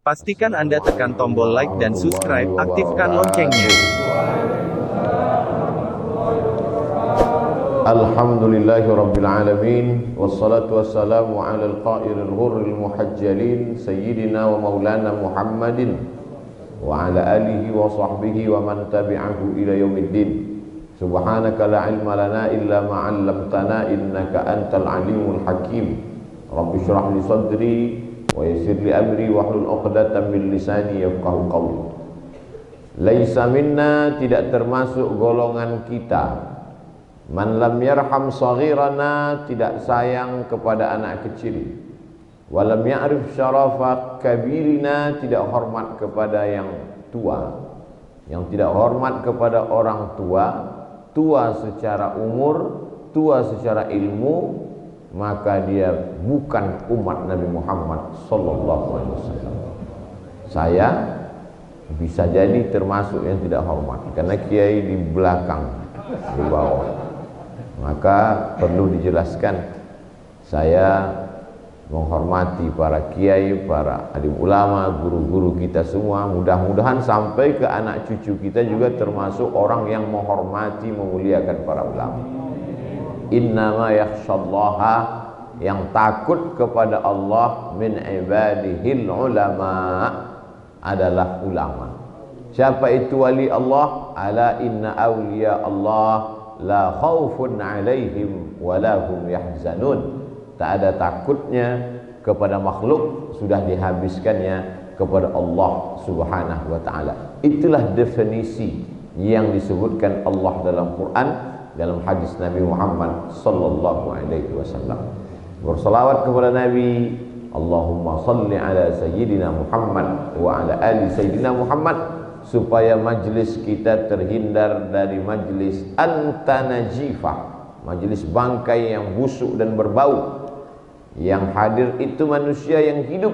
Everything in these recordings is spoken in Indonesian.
Pastikan Anda tekan tombol like dan subscribe, aktifkan loncengnya. Alhamdulillahi Rabbil Alamin, wassalatu wassalamu ala al-qairil ghurril muhajjalin Sayyidina wa maulana Muhammadin wa ala alihi wa sahbihi wa man tabi'ahu ila yaumiddin. Subhanaka la ilma lana illa ma 'allamtana innaka antal alimul hakim. Rabbi shrah li sadri wa yassir li amri wahlul 'uqdatam min lisani yafqahu qawli. Laisa minna, tidak termasuk golongan kita, man lam yarham saghirana, tidak sayang kepada anak kecil, walam ya'rif syarafa kabirina, tidak hormat kepada yang tua, yang tidak hormat kepada orang tua, tua secara umur, tua secara ilmu, maka dia bukan umat Nabi Muhammad sallallahu alaihi wasallam. Saya bisa jadi termasuk yang tidak hormat karena kiai di belakang, di bawah. Maka perlu dijelaskan, saya menghormati para kiai, para alim ulama, guru-guru kita semua. Mudah-mudahan sampai ke anak cucu kita juga termasuk orang yang menghormati, memuliakan para ulama. Innama yakhshallaha, yang takut kepada Allah, min ibadihil ulama, adalah ulama. Siapa itu wali Allah? Ala inna awliya Allah la khaufun alaihim wa la hum yahzanun. Tak ada takutnya kepada makhluk, sudah dihabiskannya kepada Allah Subhanahu wa taala. Itulah definisi yang disebutkan Allah dalam Quran, dalam hadis Nabi Muhammad sallallahu alaihi wasallam. Berselawat kepada Nabi, Allahumma salli ala sayyidina Muhammad wa ala ali sayyidina Muhammad, supaya majlis kita terhindar dari majlis antanajifah, majlis bangkai yang busuk dan berbau. Yang hadir itu manusia yang hidup,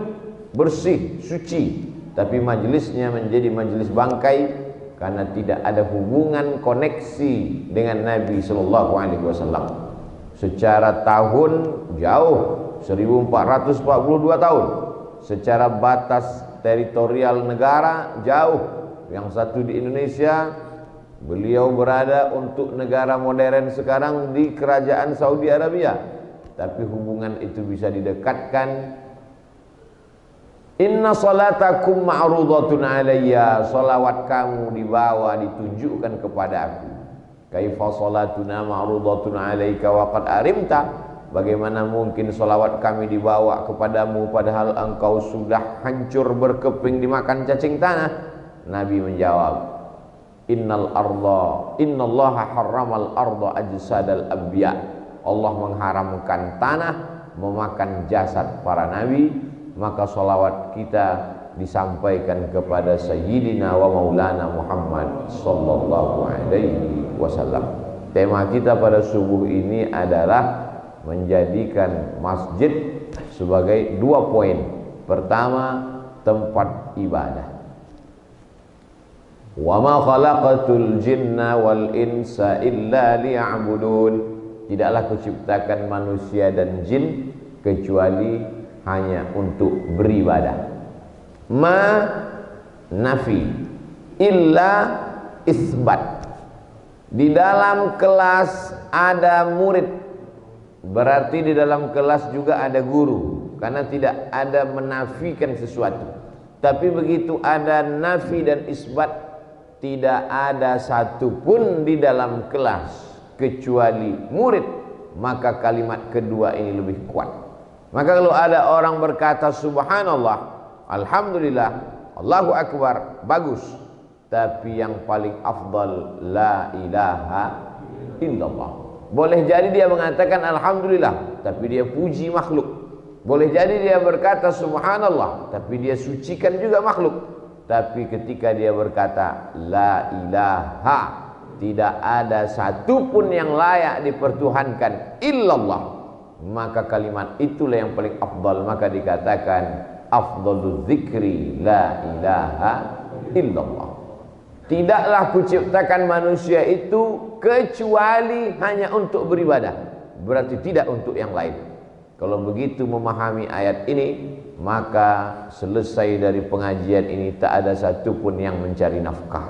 bersih, suci, tapi majlisnya menjadi majlis bangkai karena tidak ada hubungan koneksi dengan Nabi sallallahu alaihi wasallam. Secara tahun jauh, 1442 tahun. Secara batas teritorial negara jauh. Yang satu di Indonesia, beliau berada untuk negara modern sekarang di kerajaan Saudi Arabia, tapi hubungan itu bisa didekatkan. Inna salatakum ma'rudatun alayya, salawat kamu dibawa, ditunjukkan kepada aku. Kaifa salatuna ma'rudatun alayka wa qad arimta, bagaimana mungkin salawat kami dibawa kepadamu padahal engkau sudah hancur berkeping dimakan cacing tanah. Nabi menjawab, innallaha harramal arda ajsadal anbiya, Allah mengharamkan tanah memakan jasad para nabi. Maka salawat kita disampaikan kepada Sayyidina wa maulana Muhammad sallallahu alaihi wasallam. Tema kita pada subuh ini adalah menjadikan masjid sebagai 2 poin. Pertama, tempat ibadah. Wa ma khalaqatul jinna wal insa illa liya'budun, tidaklah kuciptakan manusia dan jin kecuali hanya untuk beribadah. Ma nafi, illa isbat. Di dalam kelas ada murid, berarti di dalam kelas juga ada guru, karena tidak ada menafikan sesuatu. Tapi begitu ada nafi dan isbat, tidak ada satupun di dalam kelas kecuali murid, maka kalimat kedua ini lebih kuat. Maka kalau ada orang berkata subhanallah, alhamdulillah, Allahu akbar, bagus, tapi yang paling afdal la ilaha illallah. Boleh jadi dia mengatakan alhamdulillah, tapi dia puji makhluk. Boleh jadi dia berkata subhanallah, tapi dia sucikan juga makhluk. Tapi ketika dia berkata la ilaha, tidak ada satupun yang layak dipertuhankan illallah, maka kalimat itulah yang paling afdal. Maka dikatakan afdalul zikri la ilaha illallah. Tidaklah kuciptakan manusia itu kecuali hanya untuk beribadah, berarti tidak untuk yang lain. Kalau begitu memahami ayat ini, maka selesai dari pengajian ini tak ada satupun yang mencari nafkah.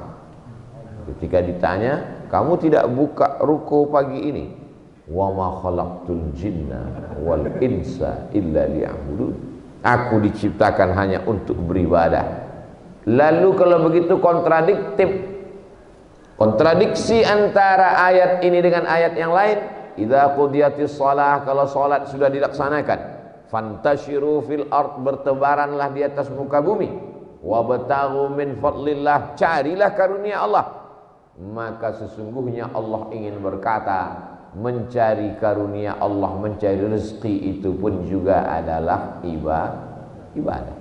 Ketika ditanya, kamu tidak buka ruko pagi ini? Wa ma khalaqtul jinna wal insa illa liya'budun. Aku diciptakan hanya untuk beribadah. Lalu kalau begitu kontradiksi antara ayat ini dengan ayat yang lain. Idza qudiyatis shalah, kalau salat sudah dilaksanakan, fantashiru fil ard, bertebaranlah di atas muka bumi, wabtaghu min fadlillah, carilah karunia Allah. Maka sesungguhnya Allah ingin berkata, mencari karunia Allah, mencari rezeki itu pun juga adalah ibadah.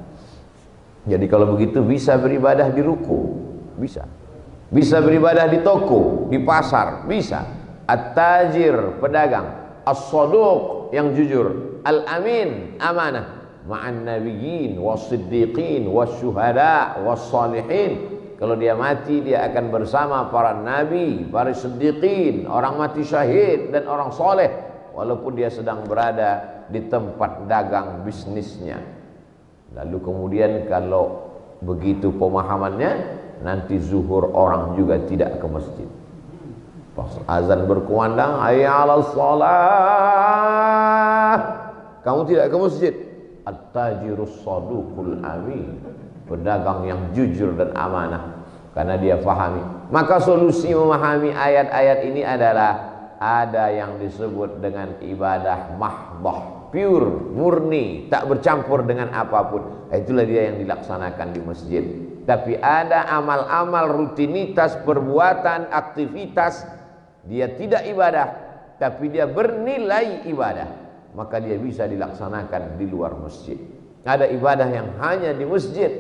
Jadi kalau begitu bisa beribadah di ruku, bisa beribadah di toko, di pasar, bisa. At-tajir, pedagang, as-saduq, yang jujur, al-amin, amanah, ma'an nabiyyin was-siddiqin was-syuhada was-salihin. Kalau dia mati, dia akan bersama para nabi, para siddiqin, orang mati syahid, dan orang soleh, walaupun dia sedang berada di tempat dagang bisnisnya. Lalu kemudian kalau begitu pemahamannya, nanti zuhur orang juga tidak ke masjid. Pas azan berkumandang, hayya 'alas shalah, kamu tidak ke masjid. At-tajirus saduqul amin, pedagang yang jujur dan amanah, karena dia fahami. Maka solusi memahami ayat-ayat ini adalah ada yang disebut dengan ibadah mahdoh, pure, murni, tak bercampur dengan apapun. Itulah dia yang dilaksanakan di masjid. Tapi ada amal-amal, rutinitas, perbuatan, aktivitas, dia tidak ibadah, tapi dia bernilai ibadah, maka dia bisa dilaksanakan di luar masjid. Ada ibadah yang hanya di masjid,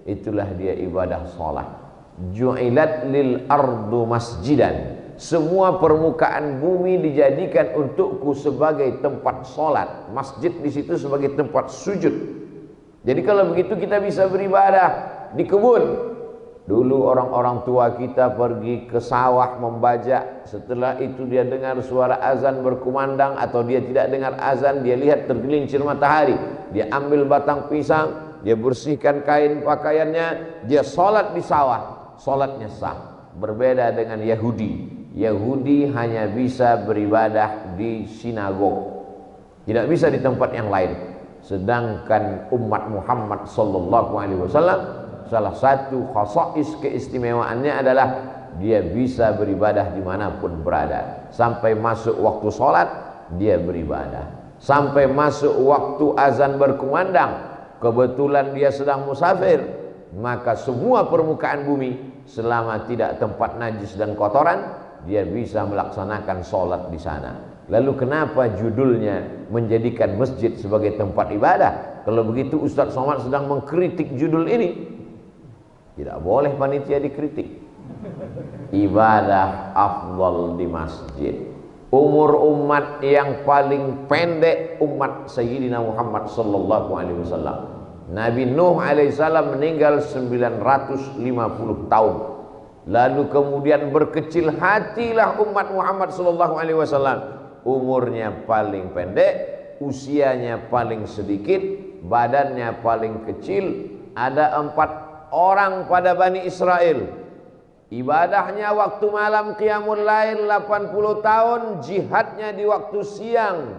itulah dia ibadah sholat. Ju'ilat lil ardu masjidan, semua permukaan bumi dijadikan untukku sebagai tempat sholat. Masjid di situ sebagai tempat sujud. Jadi kalau begitu kita bisa beribadah di kebun. Dulu orang-orang tua kita pergi ke sawah membajak. Setelah itu dia dengar suara azan berkumandang, atau dia tidak dengar azan, dia lihat tergelincir matahari. Dia ambil batang pisang, dia bersihkan kain pakaiannya, dia sholat di sawah. Sholatnya sah. Berbeda dengan Yahudi. Yahudi hanya bisa beribadah di sinagog, tidak bisa di tempat yang lain. Sedangkan umat Muhammad sallallahu alaihi wasallam, salah satu khasais keistimewaannya adalah dia bisa beribadah dimanapun berada. Sampai masuk waktu sholat dia beribadah, sampai masuk waktu azan berkumandang, kebetulan dia sedang musafir, maka semua permukaan bumi selama tidak tempat najis dan kotoran, dia bisa melaksanakan sholat di sana. Lalu kenapa judulnya menjadikan masjid sebagai tempat ibadah? Kalau begitu Ustaz Somad sedang mengkritik judul ini. Tidak boleh panitia dikritik. Ibadah afdal di masjid. Umur umat yang paling pendek umat Sayyidina Muhammad sallallahu alaihi wasallam. Nabi Nuh alaihissalam meninggal 950 tahun. Lalu kemudian berkecil hatilah umat Muhammad sallallahu alaihi wasallam. Umurnya paling pendek, usianya paling sedikit, badannya paling kecil. Ada 4 orang pada Bani Israel. Ibadahnya waktu malam qiyamul lail 80 tahun, jihadnya di waktu siang.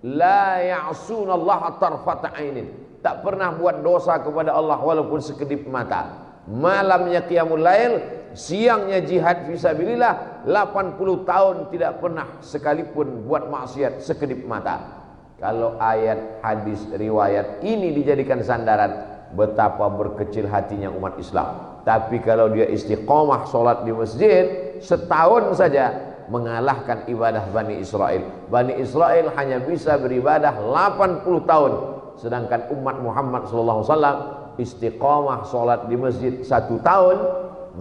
La ya'sunallaha tarfata ainin. Tak pernah buat dosa kepada Allah walaupun sekedip mata. Malamnya qiyamul lail, siangnya jihad fisabilillah, 80 tahun tidak pernah sekalipun buat maksiat sekedip mata. Kalau ayat, hadis, riwayat ini dijadikan sandaran, betapa berkecil hatinya umat Islam. Tapi kalau dia istiqomah sholat di masjid, setahun saja mengalahkan ibadah Bani Israel. Bani Israel hanya bisa beribadah 80 tahun, sedangkan umat Muhammad SAW istiqomah sholat di masjid 1 tahun,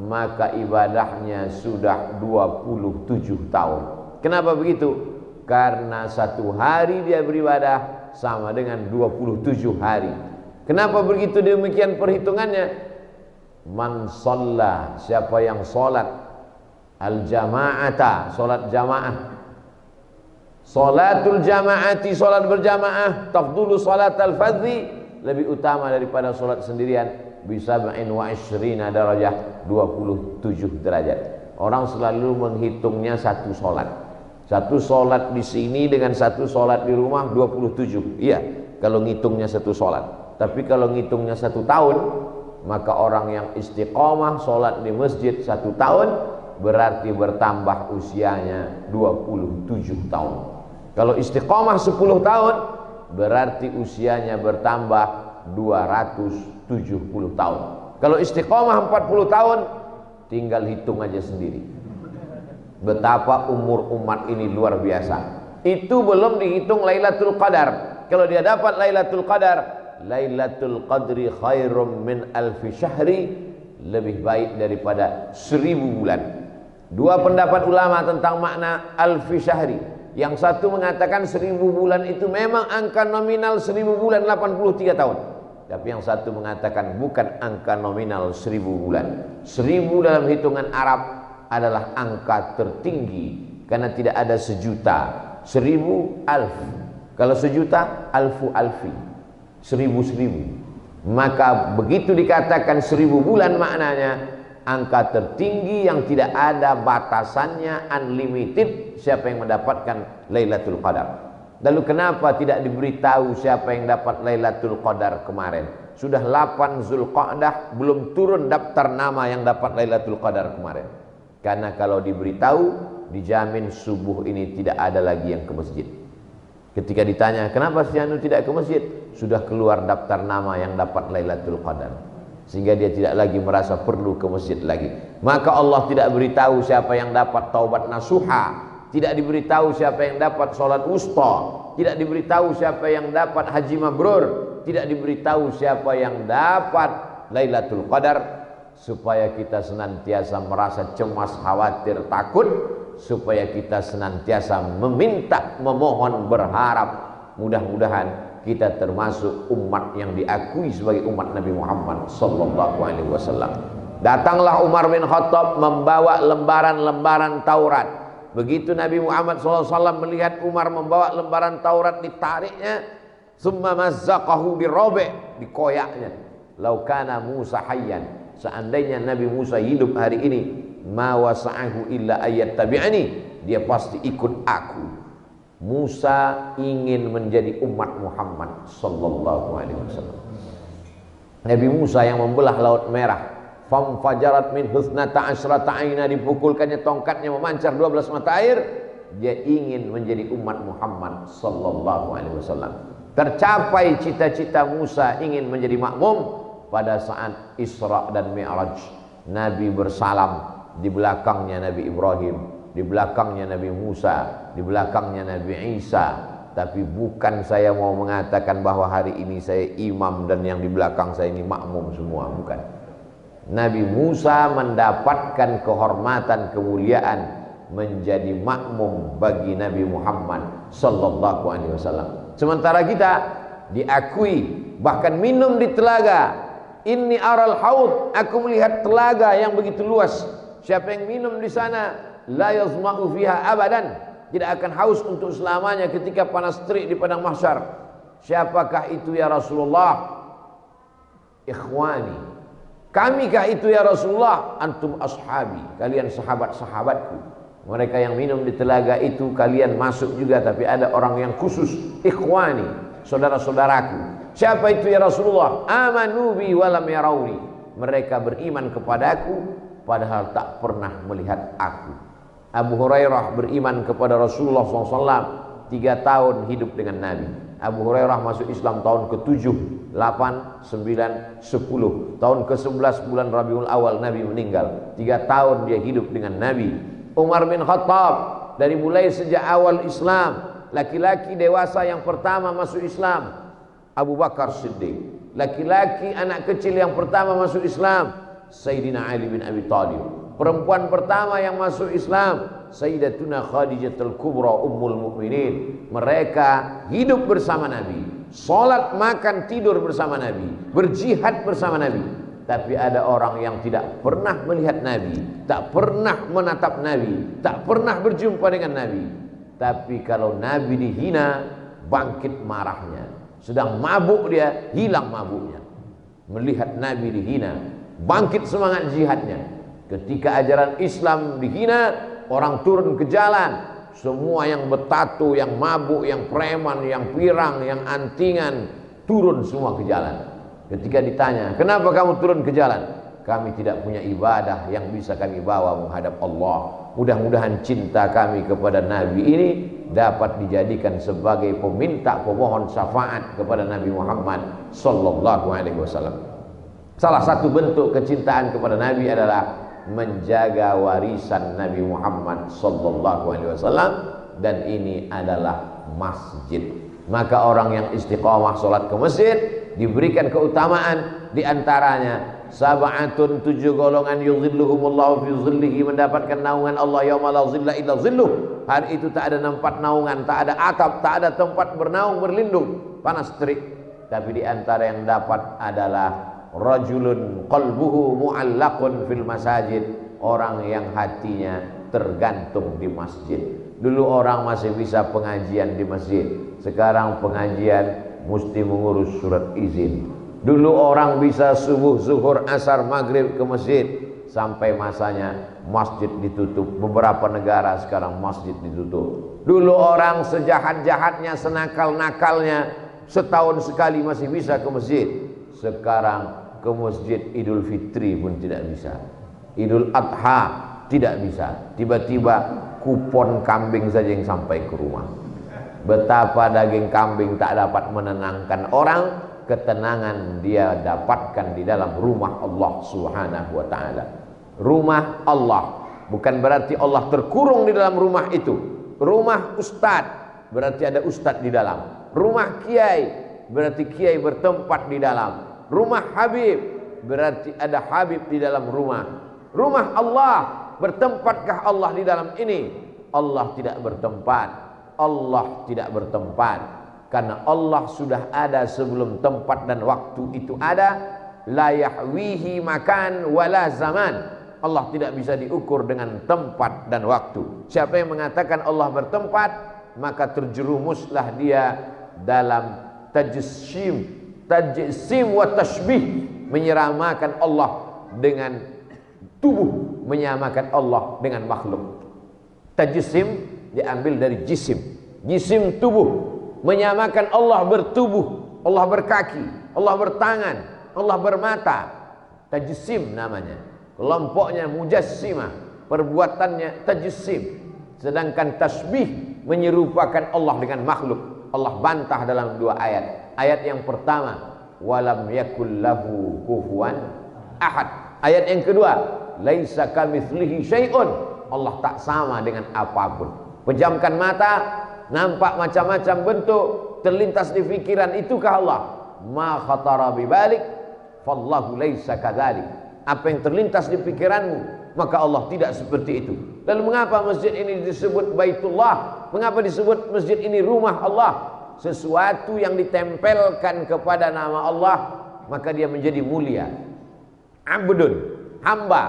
maka ibadahnya sudah 27 tahun. Kenapa begitu? Karena 1 hari dia beribadah sama dengan 27 hari. Kenapa begitu demikian perhitungannya? Man shalla, siapa yang sholat al-jama'ata, sholat jamaah, Salatul jamaati, salat berjamaah, tafdulu salatal fardhi, lebih utama daripada salat sendirian, bisa wa 20 darajah, 27 derajat. Orang selalu menghitungnya satu salat. Satu salat di sini dengan satu salat di rumah 27. Iya, kalau ngitungnya satu salat. Tapi kalau ngitungnya satu tahun, maka orang yang istiqomah salat di masjid satu tahun berarti bertambah usianya 27 tahun. Kalau istiqomah 10 tahun berarti usianya bertambah 270 tahun. Kalau istiqomah 40 tahun tinggal hitung aja sendiri. Betapa umur umat ini luar biasa. Itu belum dihitung Lailatul Qadar. Kalau dia dapat Lailatul Qadar, Lailatul Qadri khairum min alfi syahri, lebih baik daripada 1000 bulan. Dua pendapat ulama tentang makna alfi syahri. Yang satu mengatakan 1000 bulan itu memang angka nominal 1000 bulan 83 tahun. Tapi yang satu mengatakan bukan angka nominal 1000 bulan. 1000 dalam hitungan Arab adalah angka tertinggi, karena tidak ada sejuta. 1000 alf. Kalau sejuta, alfu alfi. 1000. Maka begitu dikatakan 1000 bulan, maknanya angka tertinggi yang tidak ada batasannya, unlimited. Siapa yang mendapatkan Lailatul Qadar? Lalu kenapa tidak diberitahu siapa yang dapat Lailatul Qadar kemarin? Sudah 8 Zulqa'dah belum turun daftar nama yang dapat Lailatul Qadar kemarin. Karena kalau diberitahu, dijamin subuh ini tidak ada lagi yang ke masjid. Ketika ditanya, kenapa si Anu tidak ke masjid? Sudah keluar daftar nama yang dapat Lailatul Qadar, sehingga dia tidak lagi merasa perlu ke masjid lagi. Maka Allah tidak beritahu siapa yang dapat taubat nasuha, tidak diberitahu siapa yang dapat sholat wusta, tidak diberitahu siapa yang dapat haji mabrur, tidak diberitahu siapa yang dapat Lailatul Qadar, supaya kita senantiasa merasa cemas, khawatir, takut, supaya kita senantiasa meminta, memohon, berharap. Mudah-mudahan kita termasuk umat yang diakui sebagai umat Nabi Muhammad sallallahu alaihi wasallam. Datanglah Umar bin Khattab membawa lembaran-lembaran Taurat. Begitu Nabi Muhammad SAW melihat Umar membawa lembaran Taurat, ditariknya, summa mazzaqahu birrabi', dikoyaknya. Lau kana Musa hayyan, seandainya Nabi Musa hidup hari ini, ma wasa'ahu illa ayat tabi'ani, dia pasti ikut aku. Musa ingin menjadi umat Muhammad sallallahu alaihi wasallam. Nabi Musa yang membelah Laut Merah, famfajarat min husnata asyrata aina, dipukulkannya tongkatnya memancar 12 mata air. Dia ingin menjadi umat Muhammad sallallahu alaihi wasallam. Tercapai cita-cita Musa ingin menjadi makmum pada saat Isra dan Mi'raj. Nabi bersalam, di belakangnya Nabi Ibrahim, di belakangnya Nabi Musa, di belakangnya Nabi Isa. Tapi bukan saya mau mengatakan bahwa hari ini saya imam dan yang di belakang saya ini makmum semua, bukan. Nabi Musa mendapatkan kehormatan, kemuliaan menjadi makmum bagi Nabi Muhammad sallallahu alaihi wasallam. Sementara kita diakui, bahkan minum di telaga. Inni aral haud, aku melihat telaga yang begitu luas. Siapa yang minum di sana, la yazma'u fiha abadan, tidak akan haus untuk selamanya ketika panas terik di padang mahsyar. Siapakah itu ya Rasulullah? Ikhwani, kamikah itu ya Rasulullah? Antum ashabi, kalian sahabat-sahabatku. Mereka yang minum di telaga itu kalian masuk juga, tapi ada orang yang khusus, ikhwani, saudara-saudaraku. Siapa itu ya Rasulullah? Amanu bi walam yarawni, mereka beriman kepadaku padahal tak pernah melihat aku. Abu Hurairah beriman kepada Rasulullah SAW 3 tahun hidup dengan Nabi. Abu Hurairah masuk Islam tahun ke-7, 8, 9, 10. Tahun ke-11 bulan Rabiul Awal Nabi meninggal. 3 tahun dia hidup dengan Nabi. Umar bin Khattab dari mulai sejak awal Islam, laki-laki dewasa yang pertama masuk Islam. Abu Bakar Siddiq, laki-laki anak kecil yang pertama masuk Islam. Sayyidina Ali bin Abi Thalib, perempuan pertama yang masuk Islam. Sayyidatuna Khadijatul Kubra Ummul Mukminin. Mereka hidup bersama Nabi, salat, makan, tidur bersama Nabi, berjihad bersama Nabi. Tapi ada orang yang tidak pernah melihat Nabi, tak pernah menatap Nabi, tak pernah berjumpa dengan Nabi. Tapi kalau Nabi dihina, bangkit marahnya. Sedang mabuk dia, hilang mabuknya. Melihat Nabi dihina, bangkit semangat jihadnya. Ketika ajaran Islam dihina, orang turun ke jalan. Semua yang bertato, yang mabuk, yang preman, yang pirang, yang antingan, turun semua ke jalan. Ketika ditanya, kenapa kamu turun ke jalan? Kami tidak punya ibadah yang bisa kami bawa menghadap Allah. Mudah-mudahan cinta kami kepada Nabi ini dapat dijadikan sebagai peminta pemohon syafaat kepada Nabi Muhammad sallallahu alaihi wasallam. Salah satu bentuk kecintaan kepada Nabi adalah menjaga warisan Nabi Muhammad sallallahu alaihi wasallam, dan ini adalah masjid. Maka orang yang istiqamah salat ke masjid diberikan keutamaan, di antaranya sab'atun, 7 golongan yuzilluhumullahu fi zillihi, mendapatkan naungan Allah yauma la zilla illa zilluh. Hari itu tak ada tempat naungan, tak ada atap, tak ada tempat bernaung berlindung, panas terik. Tapi di antara yang dapat adalah rajulun qalbuhu mu'allaqun fil masajid, orang yang hatinya tergantung di masjid. Dulu orang masih bisa pengajian di masjid, sekarang pengajian mesti mengurus surat izin. Dulu orang bisa subuh, zuhur, asar, maghrib ke masjid, sampai masanya masjid ditutup. Beberapa negara sekarang masjid ditutup. Dulu orang sejahat-jahatnya, senakal-nakalnya, setahun sekali masih bisa ke masjid. Sekarang ke masjid Idul Fitri pun tidak bisa, Idul Adha tidak bisa. Tiba-tiba kupon kambing saja yang sampai ke rumah. Betapa daging kambing tak dapat menenangkan orang, ketenangan dia dapatkan di dalam rumah Allah Subhanahu wa ta'ala. Rumah Allah bukan berarti Allah terkurung di dalam rumah itu. Rumah ustad berarti ada ustad di dalam. Rumah kiai berarti kiai bertempat di dalam. Rumah Habib berarti ada Habib di dalam rumah. Rumah Allah, bertempatkah Allah di dalam ini? Allah tidak bertempat. Allah tidak bertempat, karena Allah sudah ada sebelum tempat dan waktu itu ada. La yahwihi makan wala zaman. Allah tidak bisa diukur dengan tempat dan waktu. Siapa yang mengatakan Allah bertempat, maka terjerumuslah dia dalam tajsim wa tashbih, menyeramakan Allah dengan tubuh, menyamakan Allah dengan makhluk. Tajsim diambil dari jisim, jisim tubuh, menyamakan Allah bertubuh, Allah berkaki, Allah bertangan, Allah bermata. Tajsim namanya, kelompoknya mujassimah, perbuatannya tajsim. Sedangkan tasbih menyerupakan Allah dengan makhluk. Allah bantah dalam 2 ayat. Ayat yang pertama, walam yakul lahu kufuwan ahad. Ayat yang kedua, laisa kamitslihi syai'un. Allah tak sama dengan apapun. Pejamkan mata, nampak macam-macam bentuk, terlintas di pikiran, itukah Allah? Ma khatara bibalik fallahu laisa kadzalik. Apa yang terlintas di pikiranmu, maka Allah tidak seperti itu. Lalu mengapa masjid ini disebut Baitullah? Mengapa disebut masjid ini rumah Allah? Sesuatu yang ditempelkan kepada nama Allah, maka dia menjadi mulia. Abdun, hamba,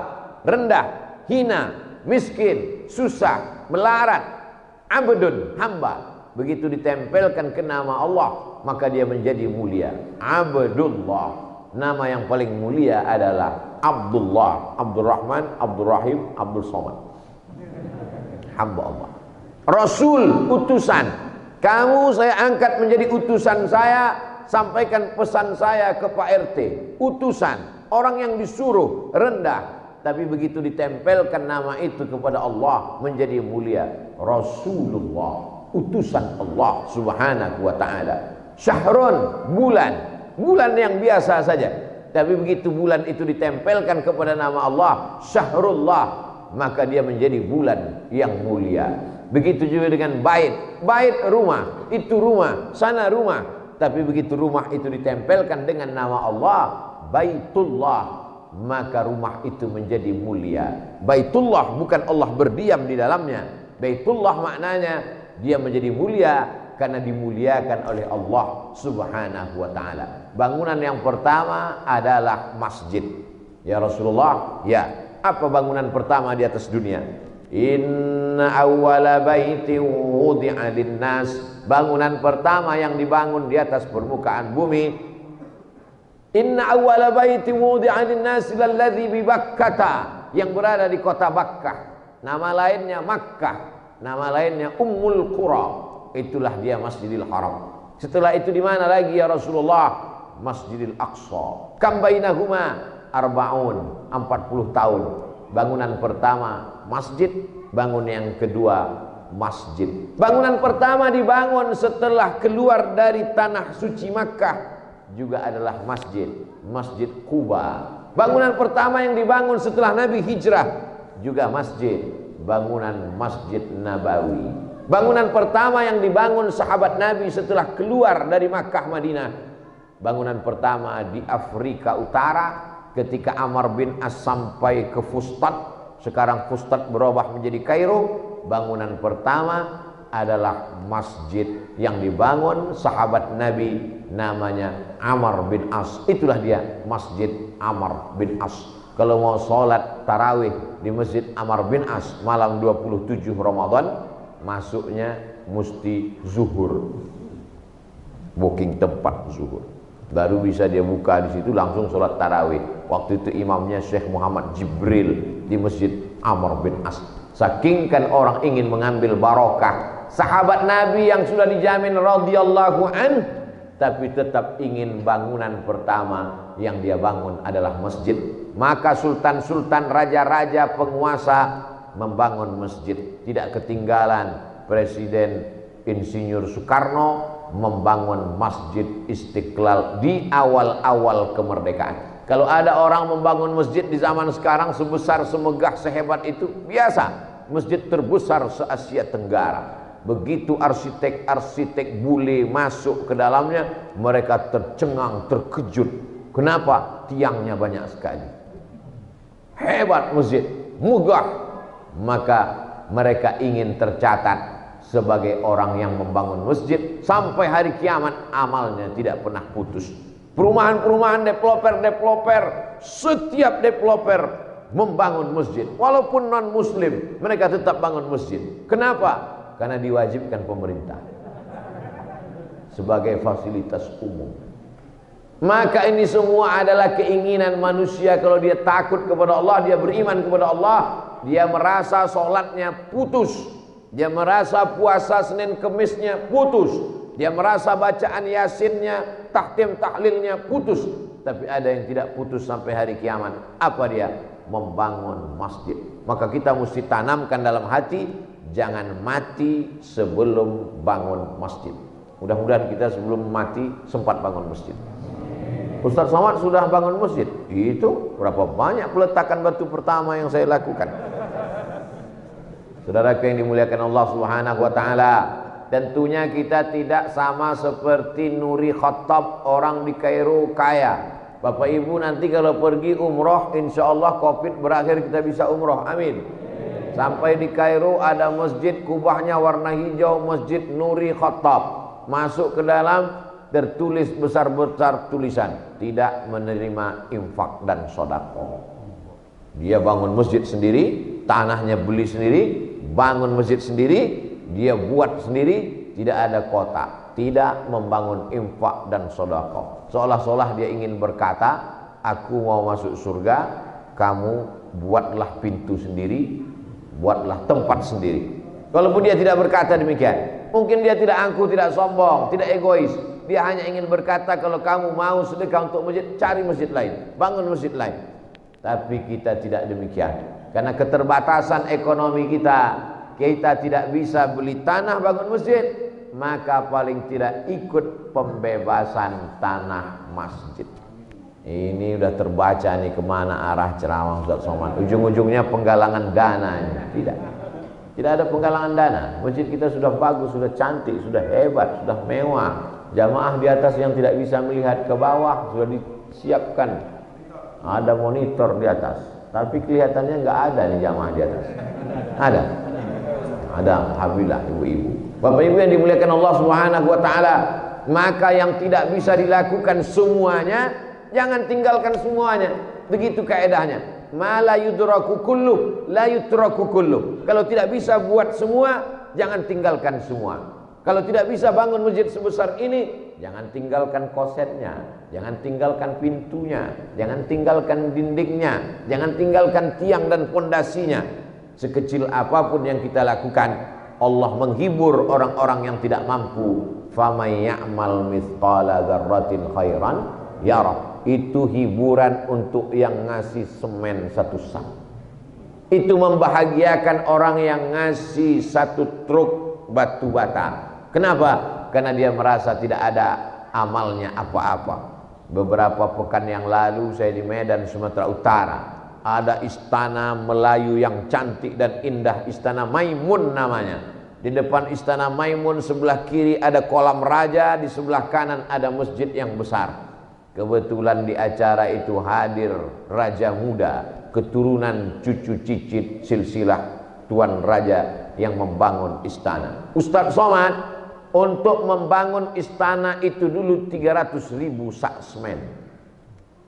rendah, hina, miskin, susah, melarat. Abdun, hamba, begitu ditempelkan ke nama Allah, maka dia menjadi mulia. Abdullah, nama yang paling mulia adalah Abdullah, Abdurrahman, Abdurrahim, Abdul Somad. Hamba Allah. Rasul, utusan. Kamu saya angkat menjadi utusan saya, sampaikan pesan saya ke Pak RT. Utusan, orang yang disuruh, rendah. Tapi begitu ditempelkan nama itu kepada Allah, menjadi mulia. Rasulullah, utusan Allah Subhanahu wa ta'ala. Syahrun, bulan, bulan yang biasa saja. Tapi begitu bulan itu ditempelkan kepada nama Allah, Syahrullah, maka dia menjadi bulan yang mulia. Begitu juga dengan bait. Bait rumah, itu rumah, sana rumah. Tapi begitu rumah itu ditempelkan dengan nama Allah, Baitullah, maka rumah itu menjadi mulia. Baitullah bukan Allah berdiam di dalamnya. Baitullah maknanya dia menjadi mulia karena dimuliakan oleh Allah Subhanahu wa ta'ala. Bangunan yang pertama adalah masjid. Ya Rasulullah, ya, apa bangunan pertama di atas dunia? Inna awwala baiti wudi'a linnas, bangunan pertama yang dibangun di atas permukaan bumi. Inna awwala baiti wudi'a linnas lalladzi bi Bakkah, yang berada di kota Bakkah. Nama lainnya Makkah, nama lainnya Ummul Qura. Itulah dia Masjidil Haram. Setelah itu di mana lagi ya Rasulullah? Masjidil Aqsa. Kam bainahuma arba'un, 40 tahun. Bangunan pertama masjid, bangun yang kedua masjid. Bangunan pertama dibangun setelah keluar dari tanah suci Makkah juga adalah masjid, Masjid Quba. Bangunan pertama yang dibangun setelah Nabi hijrah juga masjid, bangunan Masjid Nabawi. Bangunan pertama yang dibangun sahabat Nabi setelah keluar dari Makkah Madinah, bangunan pertama di Afrika Utara ketika Amr bin As sampai ke Fustat. Sekarang Fustat berubah menjadi Kairo. Bangunan pertama adalah masjid yang dibangun sahabat Nabi, namanya Amr bin As. Itulah dia Masjid Amr bin As. Kalau mau sholat tarawih di Masjid Amr bin As malam 27 Ramadan, masuknya mesti zuhur, booking tempat zuhur, baru bisa dia buka di situ langsung sholat tarawih. Waktu itu imamnya Syekh Muhammad Jibril di Masjid Amr bin As. Saking kan orang ingin mengambil barokah, sahabat Nabi yang sudah dijamin radhiyallahu an, tapi tetap ingin bangunan pertama yang dia bangun adalah masjid. Maka sultan-sultan, raja-raja, penguasa membangun masjid. Tidak ketinggalan Presiden Insinyur Soekarno membangun Masjid Istiqlal di awal-awal kemerdekaan. Kalau ada orang membangun masjid di zaman sekarang sebesar, semegah, sehebat itu, biasa. Masjid terbesar se-Asia Tenggara. Begitu arsitek-arsitek bule masuk ke dalamnya, mereka tercengang, terkejut. Kenapa? Tiangnya banyak sekali. Hebat masjid, megah. Maka mereka ingin tercatat sebagai orang yang membangun masjid sampai hari kiamat, amalnya tidak pernah putus. Perumahan-perumahan, developer, setiap developer membangun masjid, walaupun non muslim mereka tetap bangun masjid. Kenapa? Karena diwajibkan pemerintah sebagai fasilitas umum. Maka ini semua adalah keinginan manusia. Kalau dia takut kepada Allah, dia beriman kepada Allah, dia merasa sholatnya putus, dia merasa puasa Senin Kemisnya putus, dia merasa bacaan Yasinnya, tahtim tahlilnya putus. Tapi ada yang tidak putus sampai hari kiamat. Apa dia? Membangun masjid. Maka kita mesti tanamkan dalam hati, jangan mati sebelum bangun masjid. Mudah-mudahan kita sebelum mati sempat bangun masjid. Ustaz Somad sudah bangun masjid. Itu berapa banyak peletakan batu pertama yang saya lakukan. Saudaraku yang dimuliakan Allah Subhanahu wa taala, tentunya kita tidak sama seperti Nuri Khattab, orang di Kairo kaya. Bapak Ibu nanti kalau pergi umroh, insya Allah Covid berakhir kita bisa umroh, amin. Sampai di Kairo ada masjid, kubahnya warna hijau, Masjid Nuri Khattab. Masuk ke dalam, tertulis besar-besar tulisan, tidak menerima infak dan sodako. Dia bangun masjid sendiri, tanahnya beli sendiri, bangun masjid sendiri, dia buat sendiri, tidak ada kota, tidak membangun infak dan sodako. Seolah-olah dia ingin berkata, aku mau masuk surga, kamu buatlah pintu sendiri, buatlah tempat sendiri. Walaupun dia tidak berkata demikian, mungkin dia tidak angkuh, tidak sombong, tidak egois. Dia hanya ingin berkata, kalau kamu mau sedekah untuk masjid, cari masjid lain, bangun masjid lain. Tapi kita tidak demikian. Karena keterbatasan ekonomi kita tidak bisa beli tanah bangun masjid, maka paling tidak ikut pembebasan tanah masjid. Ini udah terbaca nih kemana arah ceramah Ustaz Somad. Ujung-ujungnya penggalangan dana. Tidak ada penggalangan dana. Masjid kita sudah bagus, sudah cantik, sudah hebat, sudah mewah. Jamaah di atas yang tidak bisa melihat ke bawah sudah disiapkan, ada monitor di atas, tapi kelihatannya nggak ada nih jamaah di atas. Ada, alhamdulillah ibu-ibu, bapak ibu yang dimuliakan Allah Subhanahu wa taala. Maka yang tidak bisa dilakukan semuanya, jangan tinggalkan semuanya. Begitu kaedahnya. ma la yudraku kulluh, la yutraku kulluh. Kalau tidak bisa buat semua, jangan tinggalkan semua. Kalau tidak bisa bangun masjid sebesar ini, jangan tinggalkan kosetnya, jangan tinggalkan pintunya, jangan tinggalkan dindingnya, jangan tinggalkan tiang dan pondasinya. Sekecil apapun yang kita lakukan, Allah menghibur orang-orang yang tidak mampu. Famay ya'mal mithqala dzarratin khairan yarah. Itu hiburan untuk yang ngasih semen 1 sak. Itu membahagiakan orang yang ngasih 1 truk batu bata. Kenapa? Karena dia merasa tidak ada amalnya apa-apa. Beberapa pekan yang lalu saya di Medan, Sumatera Utara. Ada istana Melayu yang cantik dan indah, Istana Maimun namanya. Di depan Istana Maimun sebelah kiri ada kolam raja, di sebelah kanan ada masjid yang besar. Kebetulan di acara itu hadir raja muda, keturunan cucu cicit silsilah tuan raja yang membangun istana. Ustadz Somad untuk membangun istana itu dulu 300.000 sak semen.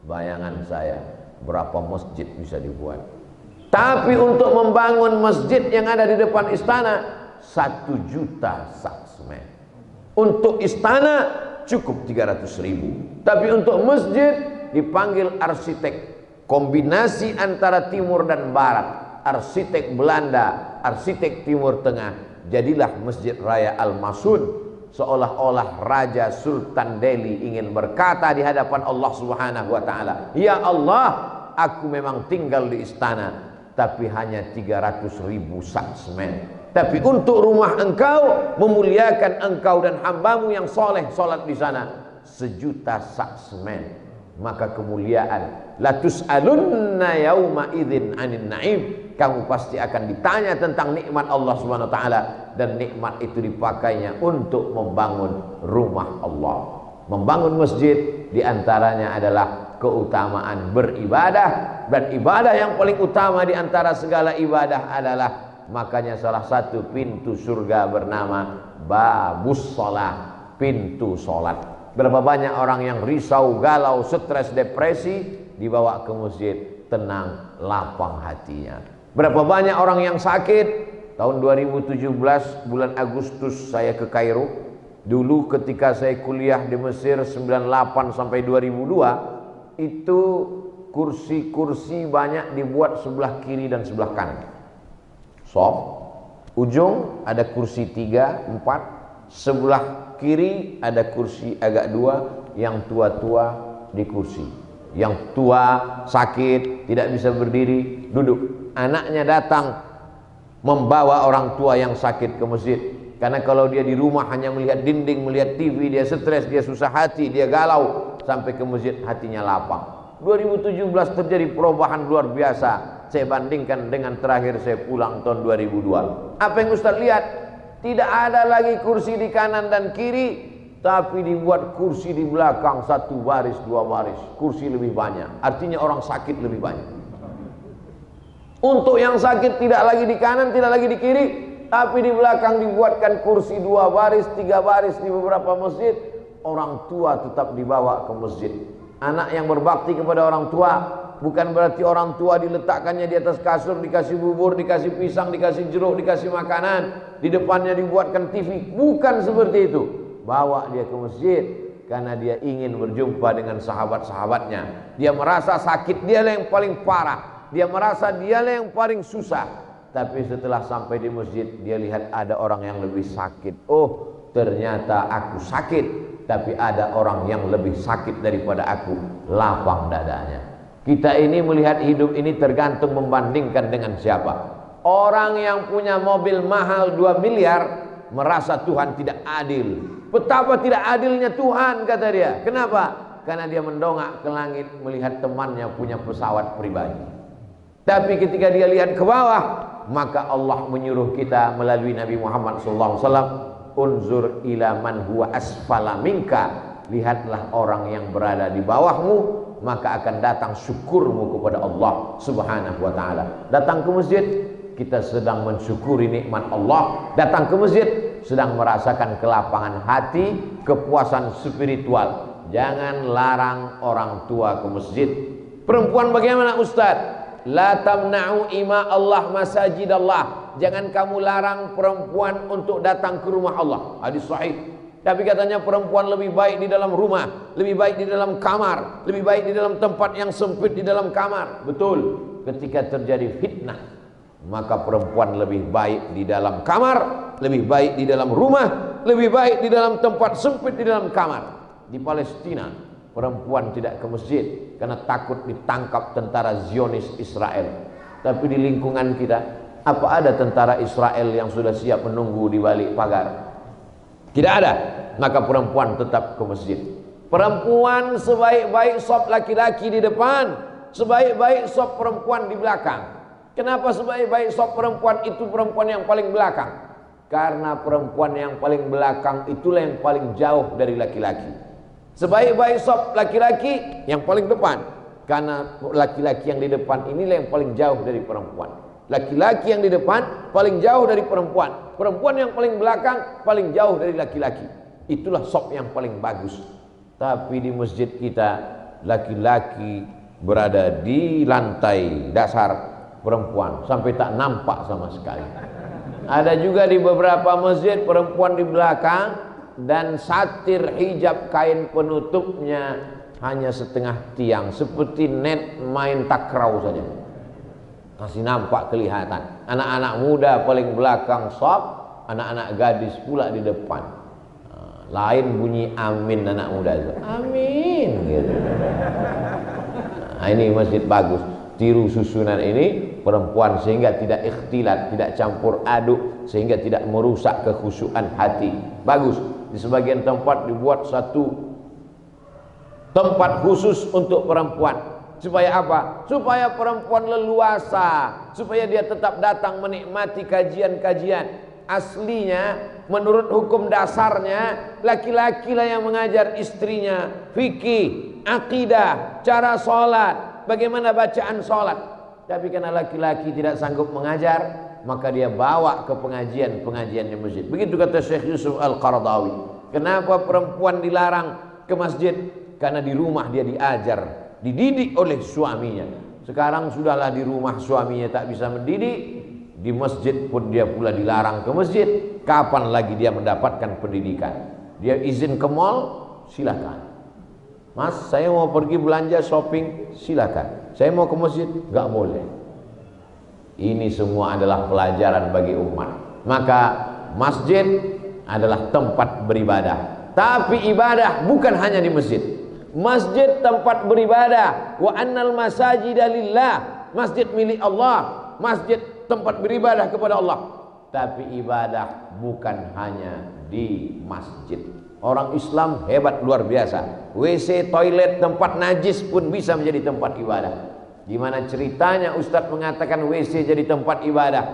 Bayangan saya berapa masjid bisa dibuat. Tapi untuk membangun masjid yang ada di depan istana 1 juta sak semen. Untuk istana cukup 300.000. Tapi untuk masjid dipanggil arsitek. Kombinasi antara timur dan barat. Arsitek Belanda, arsitek Timur Tengah. Jadilah Masjid Raya Al-Masun. Seolah-olah Raja Sultan Delhi ingin berkata di hadapan Allah Subhanahu wa ta'ala, ya Allah, aku memang tinggal di istana, tapi hanya 300.000 sak semen. Tapi untuk rumah engkau, memuliakan engkau dan hambamu yang soleh solat di sana, 1 juta sak semen. Maka kemuliaan, la tus'alunna yauma idzin 'anin na'im. Kamu pasti akan ditanya tentang nikmat Allah Subhanahu wa taala, dan nikmat itu dipakainya untuk membangun rumah Allah. Membangun masjid diantaranya adalah keutamaan beribadah, dan ibadah yang paling utama diantara segala ibadah adalah, makanya salah satu pintu surga bernama babus sholat, pintu sholat. Berapa banyak orang yang risau, galau, stres, depresi, dibawa ke masjid, tenang, lapang hatinya. Berapa banyak orang yang sakit. Tahun 2017 bulan Agustus saya ke Kairo. Dulu ketika saya kuliah di Mesir 98 sampai 2002, itu kursi-kursi banyak dibuat sebelah kiri dan sebelah kanan. Soft, ujung ada kursi 3, 4, sebelah kiri ada kursi agak 2, yang tua-tua di kursi. Yang tua sakit, tidak bisa berdiri, duduk. Anaknya datang membawa orang tua yang sakit ke masjid. Karena kalau dia di rumah hanya melihat dinding, melihat TV, dia stres, dia susah hati, dia galau. Sampai ke masjid hatinya lapang. 2017 terjadi perubahan luar biasa. Saya bandingkan dengan terakhir saya pulang tahun 2002. Apa yang Ustaz lihat? Tidak ada lagi kursi di kanan dan kiri, tapi dibuat kursi di belakang 1 baris, 2 baris. Kursi lebih banyak. Artinya orang sakit lebih banyak. Untuk yang sakit tidak lagi di kanan, tidak lagi di kiri, tapi di belakang dibuatkan kursi 2 baris, 3 baris di beberapa masjid. Orang tua tetap dibawa ke masjid. Anak yang berbakti kepada orang tua, bukan berarti orang tua diletakkannya di atas kasur, dikasih bubur, dikasih pisang, dikasih jeruk, dikasih makanan, di depannya dibuatkan TV. Bukan seperti itu. Bawa dia ke masjid karena dia ingin berjumpa dengan sahabat-sahabatnya. Dia merasa sakit dia yang paling parah. Dia merasa dialah yang paling susah. Tapi setelah sampai di masjid, dia lihat ada orang yang lebih sakit. Oh, ternyata aku sakit, tapi ada orang yang lebih sakit daripada aku. Lapang dadanya. Kita ini melihat hidup ini tergantung membandingkan dengan siapa. Orang yang punya mobil mahal 2 miliar merasa Tuhan tidak adil. Betapa tidak adilnya Tuhan, kata dia. Kenapa? Karena dia mendongak ke langit melihat temannya punya pesawat pribadi. Tapi ketika dia lihat ke bawah, maka Allah menyuruh kita melalui Nabi Muhammad SAW, unzur ila man huwa asfala minka. Lihatlah orang yang berada di bawahmu, maka akan datang syukurmu kepada Allah Subhanahu wa ta'ala. Datang ke masjid, kita sedang mensyukuri nikmat Allah. Datang ke masjid, sedang merasakan kelapangan hati, kepuasan spiritual. Jangan larang orang tua ke masjid. Perempuan bagaimana Ustaz? La tamna'u ima Allah masajidallah. Jangan kamu larang perempuan untuk datang ke rumah Allah. Hadis sahih. Tapi katanya perempuan lebih baik di dalam rumah, lebih baik di dalam kamar, lebih baik di dalam tempat yang sempit di dalam kamar. Betul. Ketika terjadi fitnah, maka perempuan lebih baik di dalam kamar, lebih baik di dalam rumah, lebih baik di dalam tempat sempit di dalam kamar. Di Palestina, perempuan tidak ke masjid karena takut ditangkap tentara Zionis Israel. Tapi di lingkungan kita, apa ada tentara Israel yang sudah siap menunggu di balik pagar? Tidak ada. Maka perempuan tetap ke masjid. Perempuan sebaik-baik sop laki-laki di depan, sebaik-baik sop perempuan di belakang. Kenapa sebaik-baik sop perempuan itu perempuan yang paling belakang? Karena perempuan yang paling belakang itulah yang paling jauh dari laki-laki. Sebaik-baik sop laki-laki yang paling depan, karena laki-laki yang di depan inilah yang paling jauh dari perempuan. Laki-laki yang di depan paling jauh dari perempuan. Perempuan yang paling belakang paling jauh dari laki-laki. Itulah sop yang paling bagus. Tapi di masjid kita, laki-laki berada di lantai dasar, perempuan sampai tak nampak sama sekali. Ada juga di beberapa masjid perempuan di belakang, dan satir hijab kain penutupnya hanya setengah tiang, seperti net main takraw saja. Masih nampak kelihatan. Anak-anak muda paling belakang sop, anak-anak gadis pula di depan. Lain bunyi amin anak muda itu. Amin gitu. Nah, ini masjid bagus. Tiru susunan ini perempuan sehingga tidak ikhtilat, tidak campur aduk, sehingga tidak merusak kekhusyuan hati. Bagus. Di sebagian tempat dibuat satu tempat khusus untuk perempuan. Supaya apa? Supaya perempuan leluasa, supaya dia tetap datang menikmati kajian-kajian. Aslinya, menurut hukum dasarnya, laki-laki lah yang mengajar istrinya fikih, akidah, cara sholat, bagaimana bacaan sholat. Tapi karena laki-laki tidak sanggup mengajar, maka dia bawa ke pengajian-pengajian di masjid. Begitu kata Syekh Yusuf Al-Qaradawi. Kenapa perempuan dilarang ke masjid? Karena di rumah dia diajar, dididik oleh suaminya. Sekarang sudahlah di rumah suaminya tak bisa mendidik, di masjid pun dia pula dilarang ke masjid. Kapan lagi dia mendapatkan pendidikan? Dia izin ke mall, silakan. Mas, saya mau pergi belanja shopping, silakan. Saya mau ke masjid, nggak boleh. Ini semua adalah pelajaran bagi umat. Maka masjid adalah tempat beribadah. Tapi ibadah bukan hanya di masjid. Masjid tempat beribadah. Wa annal masajida lillah. Masjid milik Allah. Masjid tempat beribadah kepada Allah. Tapi ibadah bukan hanya di masjid. Orang Islam hebat luar biasa. WC, toilet, tempat najis pun bisa menjadi tempat ibadah. Gimana ceritanya Ustadz mengatakan WC jadi tempat ibadah?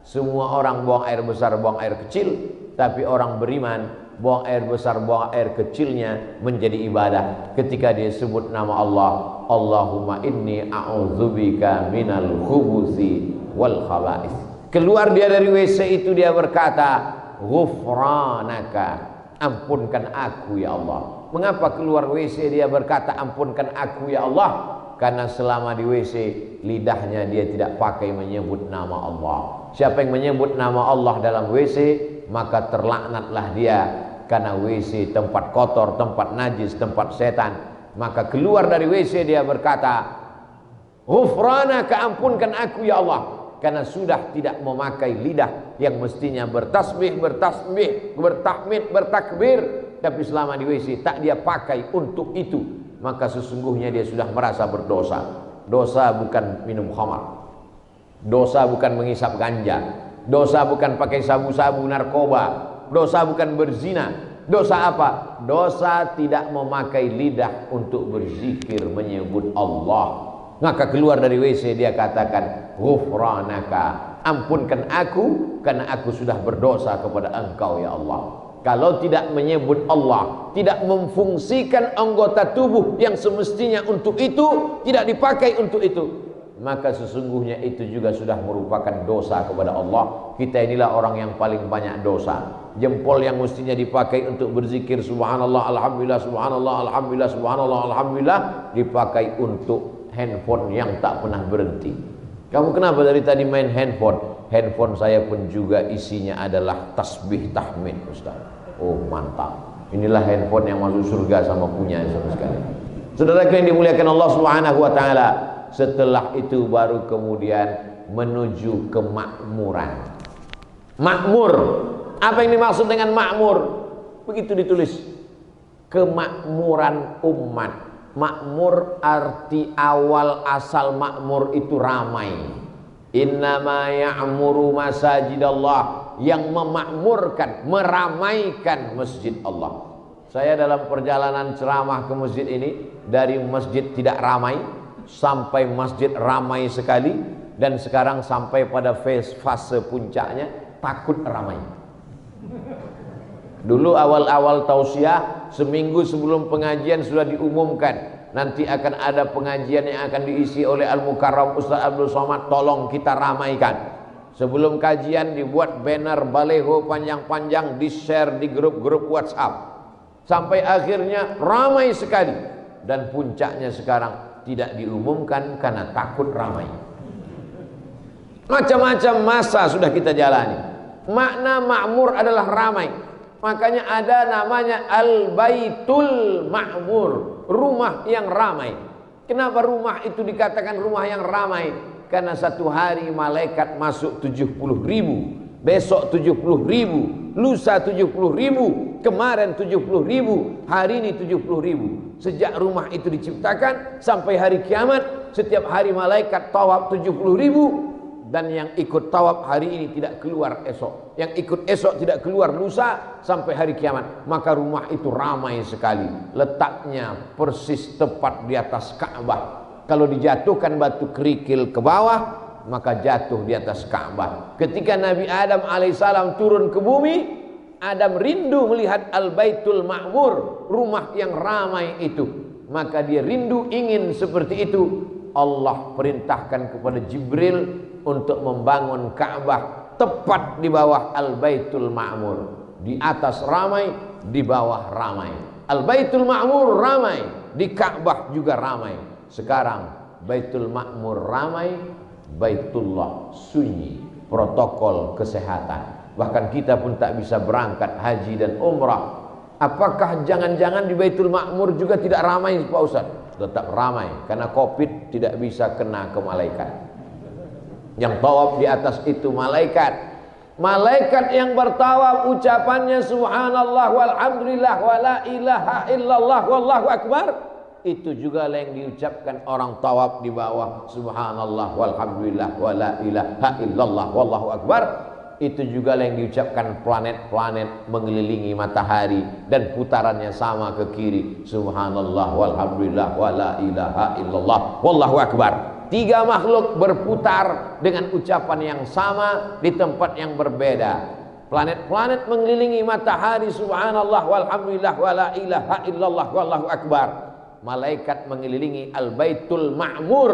Semua orang buang air besar, buang air kecil. Tapi orang beriman buang air besar, buang air kecilnya menjadi ibadah. Ketika dia sebut nama Allah, Allahumma inni a'udzubika minal khubuthi wal khaba'is. Keluar dia dari WC itu, dia berkata, ghufranaka, ampunkan aku ya Allah. Mengapa keluar WC dia berkata ampunkan aku ya Allah? Karena selama di WC lidahnya dia tidak pakai menyebut nama Allah. Siapa yang menyebut nama Allah dalam WC, maka terlaknatlah dia. Karena WC tempat kotor, tempat najis, tempat setan. Maka keluar dari WC dia berkata, ghufranaka, ampunkan aku ya Allah. Karena sudah tidak memakai lidah yang mestinya bertasbih, bertahmid, bertakbir. Tapi selama di WC tak dia pakai untuk itu. Maka sesungguhnya dia sudah merasa berdosa. Dosa bukan minum khamar. Dosa bukan mengisap ganja. Dosa bukan pakai sabu-sabu narkoba. Dosa bukan berzina. Dosa apa? Dosa tidak memakai lidah untuk berzikir, menyebut Allah. Maka keluar dari WC dia katakan, ghufranaka, ampunkan aku karena aku sudah berdosa kepada engkau ya Allah. Kalau tidak menyebut Allah, tidak memfungsikan anggota tubuh yang semestinya untuk itu, tidak dipakai untuk itu, maka sesungguhnya itu juga sudah merupakan dosa kepada Allah. Kita inilah orang yang paling banyak dosa. Jempol yang mestinya dipakai untuk berzikir subhanallah, alhamdulillah, subhanallah, alhamdulillah, subhanallah, alhamdulillah, dipakai untuk handphone yang tak pernah berhenti. Kamu kenapa dari tadi main handphone? Handphone saya pun juga isinya adalah tasbih tahmid, Ustaz. Oh mantap. Inilah handphone yang masuk surga sama punya sama sekali. Saudara yang dimuliakan Allah Subhanahu wa taala. Setelah itu baru kemudian menuju kemakmuran. Makmur. Apa yang dimaksud dengan makmur? Begitu ditulis. Kemakmuran umat. Makmur arti awal asal makmur itu ramai. Innama ya'muru masajidallah, yang memakmurkan, meramaikan masjid Allah. Saya dalam perjalanan ceramah ke masjid ini, dari masjid tidak ramai sampai masjid ramai sekali, dan sekarang sampai pada fase puncaknya takut ramai. Dulu awal-awal tausiah, seminggu sebelum pengajian sudah diumumkan, nanti akan ada pengajian yang akan diisi oleh Al-Mukarram Ustaz Abdul Somad, tolong kita ramaikan. Sebelum kajian dibuat banner baleho panjang-panjang, di-share di grup-grup WhatsApp, sampai akhirnya ramai sekali. Dan puncaknya sekarang tidak diumumkan karena takut ramai. Macam-macam masa sudah kita jalani. Makna makmur adalah ramai. Makanya ada namanya Al-Baitul Ma'mur, rumah yang ramai. Kenapa rumah itu dikatakan rumah yang ramai? Karena satu hari malaikat masuk 70.000, besok 70.000, lusa 70.000, kemarin 70.000, hari ini 70.000. Sejak rumah itu diciptakan sampai hari kiamat, setiap hari malaikat tawaf 70.000. Dan yang ikut tawaf hari ini tidak keluar esok, yang ikut esok tidak keluar lusa sampai hari kiamat. Maka rumah itu ramai sekali. Letaknya persis tepat di atas Ka'bah. Kalau dijatuhkan batu kerikil ke bawah, maka jatuh di atas Ka'bah. Ketika Nabi Adam alaihissalam turun ke bumi, Adam rindu melihat Al-Baitul Ma'mur, rumah yang ramai itu. Maka dia rindu ingin seperti itu. Allah perintahkan kepada Jibril untuk membangun Ka'bah tepat di bawah Al-Baitul Ma'mur. Di atas ramai, di bawah ramai. Al-Baitul Ma'mur ramai, di Ka'bah juga ramai. Sekarang Baitul Ma'mur ramai, Baitullah sunyi, protokol kesehatan. Bahkan kita pun tak bisa berangkat haji dan umrah. Apakah jangan-jangan di Baitul Ma'mur juga tidak ramai, Pak Ustaz? Tetap ramai, karena Covid tidak bisa kena ke malaikat. Yang tawaf di atas itu malaikat. Malaikat yang bertawaf ucapannya subhanallah walhamdulillah wala ilaha illallah wallahu akbar. Itu juga yang diucapkan orang tawaf di bawah subhanallah walhamdulillah wala ilaha illallah wallahu akbar. Itu juga yang diucapkan planet-planet mengelilingi matahari dan putarannya sama ke kiri. Subhanallah walhamdulillah wala ilaha illallah wallahu akbar. Tiga makhluk berputar dengan ucapan yang sama di tempat yang berbeda. Planet-planet mengelilingi matahari subhanallah walhamdulillah wala ilaha illallah wallahu akbar. Malaikat mengelilingi Al-Baitul Ma'mur,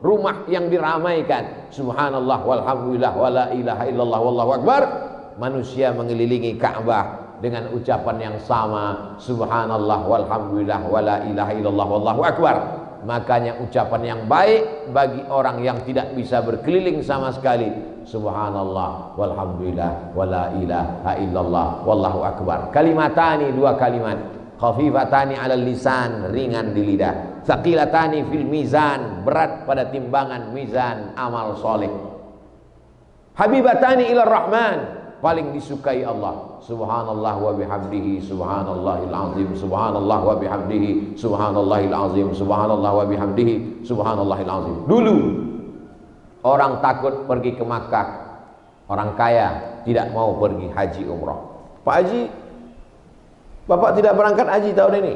rumah yang diramaikan. Subhanallah walhamdulillah wala ilaha illallah wallahu akbar. Manusia mengelilingi Ka'bah dengan ucapan yang sama. Subhanallah walhamdulillah wala ilaha illallah wallahu akbar. Makanya ucapan yang baik bagi orang yang tidak bisa berkeliling sama sekali. Subhanallah walhamdulillah wala ilaha illallah wallahu akbar. Kalimatani, dua kalimat. Khafifatani 'alal lisan, ringan di lidah. Tsaqilatani fil mizan, berat pada timbangan mizan amal soleh. Habibatani ilar rahman, paling disukai Allah. Subhanallah wa bihamdihi subhanallahil azim, subhanallah wa bihamdihi subhanallahil azim, subhanallah wa bihamdihi subhanallahil azim. Dulu orang takut pergi ke Makkah, orang kaya tidak mau pergi haji umrah. Pak Haji, Bapak tidak berangkat haji tahun ini?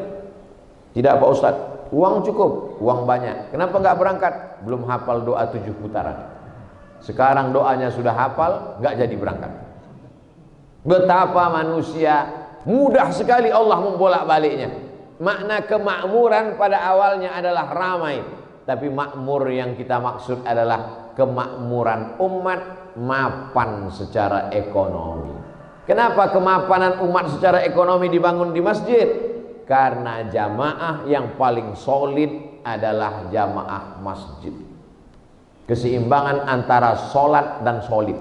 Tidak Pak Ustadz. Uang cukup, uang banyak. Kenapa nggak berangkat? Belum hafal doa 7 putaran. Sekarang doanya sudah hafal, nggak jadi berangkat. Betapa manusia mudah sekali Allah membolak-baliknya. Makna kemakmuran pada awalnya adalah ramai, tapi makmur yang kita maksud adalah kemakmuran umat, mapan secara ekonomi. Kenapa kemapanan umat secara ekonomi dibangun di masjid? Karena jamaah yang paling solid adalah jamaah masjid. Keseimbangan antara sholat dan solid.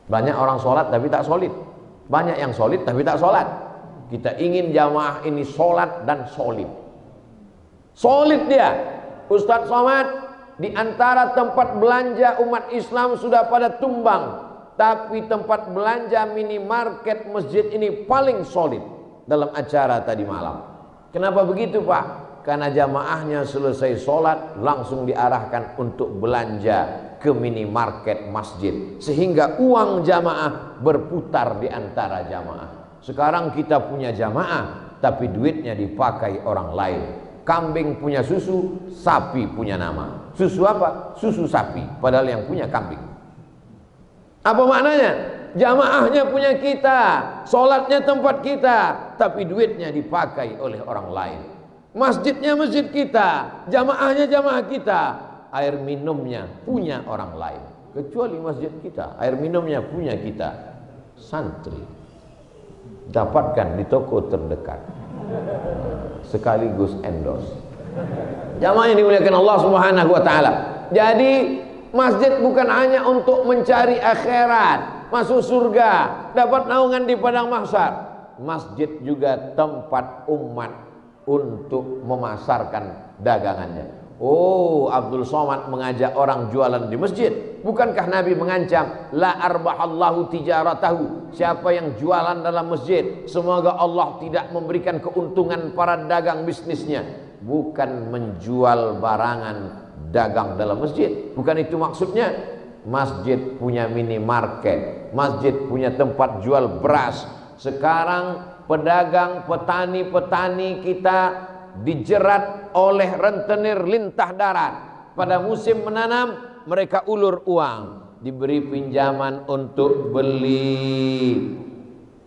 Banyak orang sholat tapi tak solid. Banyak yang solid tapi tak sholat. Kita ingin jamaah ini sholat dan solid. Solid dia. Ustadz Somad, di antara tempat belanja umat Islam sudah pada tumbang, tapi tempat belanja minimarket masjid ini paling solid dalam acara tadi malam. Kenapa begitu Pak? Karena jamaahnya selesai sholat langsung diarahkan untuk belanja ke minimarket masjid, sehingga uang jamaah berputar di antara jamaah. Sekarang kita punya jamaah tapi duitnya dipakai orang lain. Kambing punya susu, sapi punya nama. Susu apa? Susu sapi, padahal yang punya kambing. Apa maknanya? Jamaahnya punya kita, sholatnya tempat kita, tapi duitnya dipakai oleh orang lain. Masjidnya masjid kita, jamaahnya jamaah kita, air minumnya punya orang lain. Kecuali masjid kita, air minumnya punya kita, santri. Dapatkan di toko terdekat, sekaligus endorse. Jamaah yang dimuliakan Allah Subhanahu wa taala. Jadi masjid bukan hanya untuk mencari akhirat, masuk surga, dapat naungan di padang mahsyar. Masjid juga tempat umat untuk memasarkan dagangannya. Oh, Abdul Somad mengajak orang jualan di masjid. Bukankah Nabi mengancam, la arbahallahu tijaratahu, siapa yang jualan dalam masjid, semoga Allah tidak memberikan keuntungan para dagang bisnisnya. Bukan menjual barangan dagang dalam masjid, bukan itu maksudnya. Masjid punya minimarket, masjid punya tempat jual beras. Sekarang pedagang, petani-petani kita dijerat oleh rentenir lintah darat. Pada musim menanam mereka ulur uang, diberi pinjaman untuk beli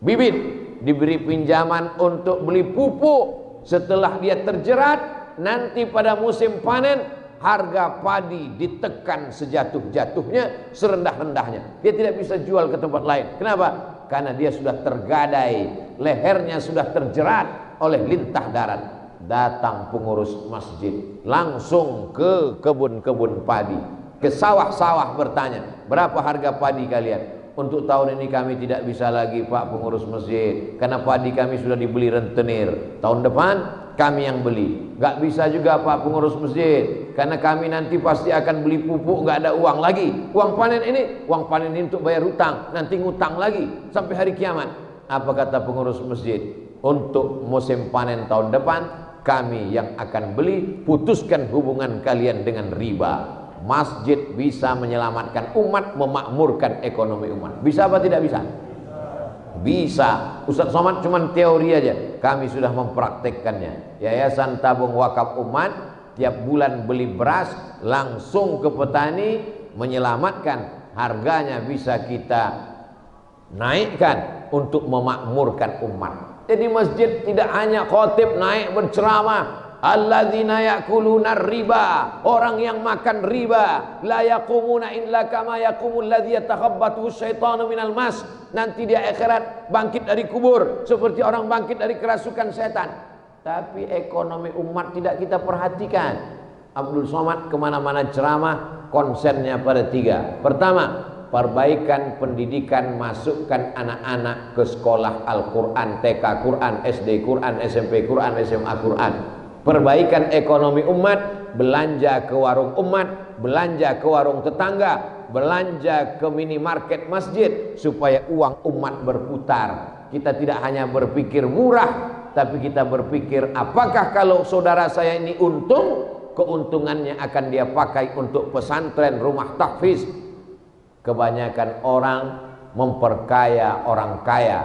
bibit, diberi pinjaman untuk beli pupuk. Setelah dia terjerat, nanti pada musim panen harga padi ditekan sejatuh-jatuhnya, serendah-rendahnya. Dia tidak bisa jual ke tempat lain. Kenapa? Karena dia sudah tergadai, lehernya sudah terjerat oleh lintah darat. Datang pengurus masjid langsung ke kebun-kebun padi, ke sawah-sawah, bertanya, berapa harga padi kalian? Untuk tahun ini kami tidak bisa lagi Pak pengurus masjid, karena padi kami sudah dibeli rentenir. Tahun depan kami yang beli. Gak bisa juga Pak pengurus masjid, karena kami nanti pasti akan beli pupuk, gak ada uang lagi. Uang panen ini untuk bayar hutang, nanti ngutang lagi sampai hari kiamat. Apa kata pengurus masjid? Untuk musim panen tahun depan kami yang akan beli, putuskan hubungan kalian dengan riba. Masjid bisa menyelamatkan umat, memakmurkan ekonomi umat. Bisa apa tidak bisa? Bisa. Ustadz Somad cuma teori aja, kami sudah mempraktekkannya. Yayasan Tabung Wakaf Umat tiap bulan beli beras langsung ke petani, menyelamatkan, harganya bisa kita naikkan untuk memakmurkan umat. Jadi masjid tidak hanya khotib naik berceramah, alladzina yakuluna riba, orang yang makan riba, la yaqumuna illa kama yaqumul ladzi yatakhabbathu syaitanu minal mas. Nanti di akhirat bangkit dari kubur seperti orang bangkit dari kerasukan setan. Tapi ekonomi umat tidak kita perhatikan. Abdul Somad kemana-mana ceramah, konsennya pada tiga. Pertama, perbaikan pendidikan, masukkan anak-anak ke sekolah Al-Quran, TK Quran, SD Quran, SMP Quran, SMA Quran. Perbaikan ekonomi umat, belanja ke warung umat, belanja ke warung tetangga, belanja ke minimarket masjid, supaya uang umat berputar. Kita tidak hanya berpikir murah, tapi kita berpikir apakah kalau saudara saya ini untung, keuntungannya akan dia pakai untuk pesantren, rumah tahfiz. Kebanyakan orang memperkaya orang kaya,